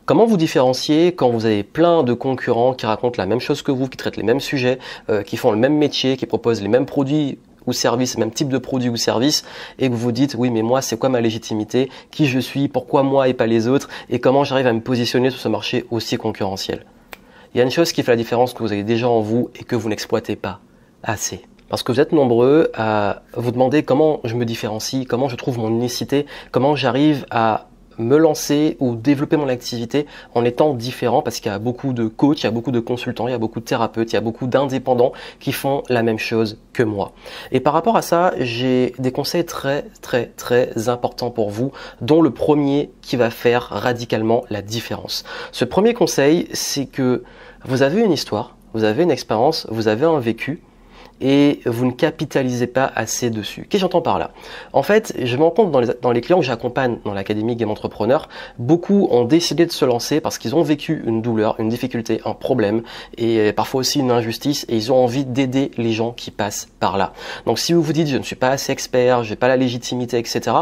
Comment vous différencier quand vous avez plein de concurrents qui racontent la même chose que vous, qui traitent les mêmes sujets, qui font le même métier, qui proposent les mêmes produits ou services, le même type de produits ou services, et que vous vous dites oui mais moi c'est quoi ma légitimité, qui je suis, pourquoi moi et pas les autres, et comment j'arrive à me positionner sur ce marché aussi concurrentiel. Il y a une chose qui fait la différence que vous avez déjà en vous et que vous n'exploitez pas assez. Parce que vous êtes nombreux à vous demander comment je me différencie, comment je trouve mon unicité, comment j'arrive à me lancer ou développer mon activité en étant différent, parce qu'il y a beaucoup de coachs, il y a beaucoup de consultants, il y a beaucoup de thérapeutes, il y a beaucoup d'indépendants qui font la même chose que moi. Et par rapport à ça, j'ai des conseils très importants pour vous, dont le premier qui va faire radicalement la différence. Ce premier conseil, c'est que vous avez une histoire, vous avez une expérience, vous avez un vécu, et vous ne capitalisez pas assez dessus. Qu'est-ce que j'entends par là? En fait, je me rends compte dans les clients que j'accompagne dans l'Académie Game Entrepreneur, beaucoup ont décidé de se lancer parce qu'ils ont vécu une douleur, une difficulté, un problème et parfois aussi une injustice, et ils ont envie d'aider les gens qui passent par là. Donc si vous vous dites je ne suis pas assez expert, je n'ai pas la légitimité, etc.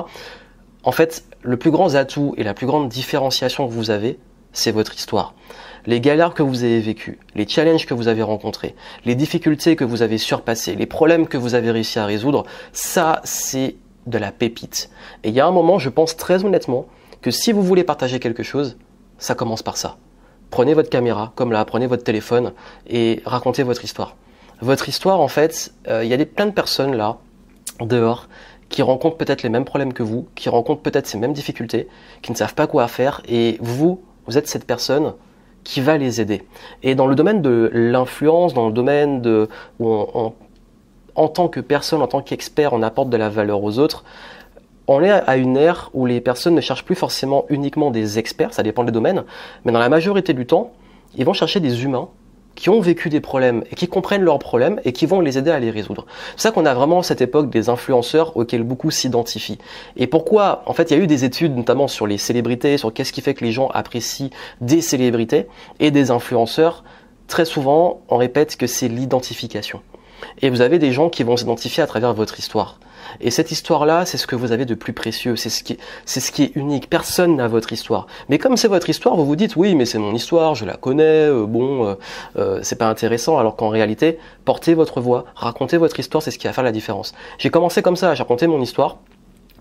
En fait, le plus grand atout et la plus grande différenciation que vous avez, c'est votre histoire. Les galères que vous avez vécues, les challenges que vous avez rencontrés, les difficultés que vous avez surpassées, les problèmes que vous avez réussi à résoudre, ça c'est de la pépite. Et il y a un moment, je pense très honnêtement, que si vous voulez partager quelque chose, ça commence par ça. Prenez votre caméra, comme là, prenez votre téléphone et racontez votre histoire. Votre histoire, en fait, il y a plein de personnes là, dehors, qui rencontrent peut-être les mêmes problèmes que vous, qui rencontrent peut-être ces mêmes difficultés, qui ne savent pas quoi faire, et vous êtes cette personne qui va les aider. Et dans le domaine de l'influence, dans le domaine où en tant que personne, en tant qu'expert, on apporte de la valeur aux autres, on est à une ère où les personnes ne cherchent plus forcément uniquement des experts, ça dépend des domaines, mais dans la majorité du temps, ils vont chercher des humains qui ont vécu des problèmes et qui comprennent leurs problèmes et qui vont les aider à les résoudre. C'est ça qu'on a vraiment cette époque des influenceurs auxquels beaucoup s'identifient. Et pourquoi? En fait, il y a eu des études notamment sur les célébrités, sur qu'est-ce qui fait que les gens apprécient des célébrités et des influenceurs. Très souvent, on répète que c'est l'identification. Et vous avez des gens qui vont s'identifier à travers votre histoire. Et cette histoire-là, c'est ce que vous avez de plus précieux, c'est ce qui est unique. Personne n'a votre histoire. Mais comme c'est votre histoire, vous vous dites, oui, mais c'est mon histoire, je la connais, c'est pas intéressant. Alors qu'en réalité, portez votre voix, racontez votre histoire, c'est ce qui va faire la différence. J'ai commencé comme ça, j'ai raconté mon histoire.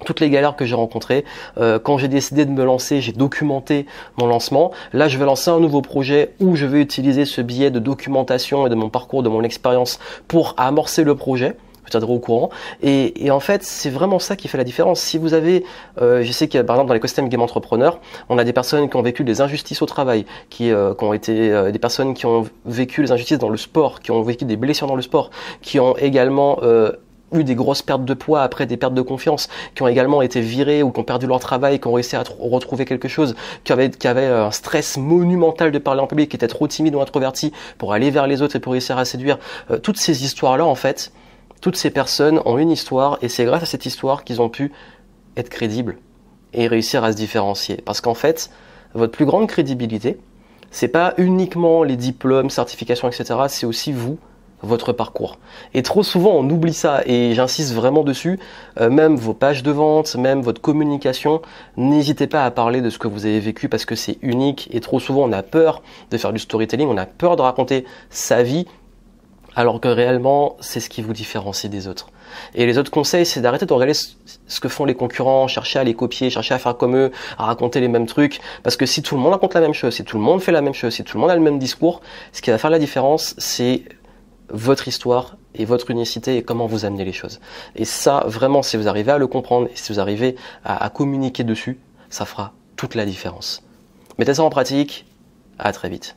Toutes les galères que j'ai rencontrées, quand j'ai décidé de me lancer, j'ai documenté mon lancement. Là, je vais lancer un nouveau projet où je vais utiliser ce biais de documentation et de mon parcours, de mon expérience pour amorcer le projet. Vous tiendrez au courant. Et en fait, c'est vraiment ça qui fait la différence. Si vous avez, je sais que par exemple dans l'écosystème Game Entrepreneur, on a des personnes qui ont vécu des injustices au travail, qui ont été des personnes qui ont vécu les injustices dans le sport, qui ont vécu des blessures dans le sport, qui ont également eu des grosses pertes de poids après des pertes de confiance, qui ont également été virés ou qui ont perdu leur travail, qui ont réussi à retrouver quelque chose, qui avaient un stress monumental de parler en public, qui étaient trop timides ou introvertis pour aller vers les autres et pour réussir à séduire. Toutes ces histoires-là, en fait, toutes ces personnes ont une histoire et c'est grâce à cette histoire qu'ils ont pu être crédibles et réussir à se différencier. Parce qu'en fait, votre plus grande crédibilité, c'est pas uniquement les diplômes, certifications, etc. C'est aussi vous, votre parcours. Et trop souvent, on oublie ça et j'insiste vraiment dessus. Même vos pages de vente, même votre communication, n'hésitez pas à parler de ce que vous avez vécu parce que c'est unique et trop souvent, on a peur de faire du storytelling, on a peur de raconter sa vie, alors que réellement, c'est ce qui vous différencie des autres. Et les autres conseils, c'est d'arrêter de regarder ce que font les concurrents, chercher à les copier, chercher à faire comme eux, à raconter les mêmes trucs. Parce que si tout le monde raconte la même chose, si tout le monde fait la même chose, si tout le monde a le même discours, ce qui va faire la différence, c'est votre histoire et votre unicité et comment vous amenez les choses. Et ça, vraiment, si vous arrivez à le comprendre et si vous arrivez à communiquer dessus, ça fera toute la différence. Mettez ça en pratique. À très vite.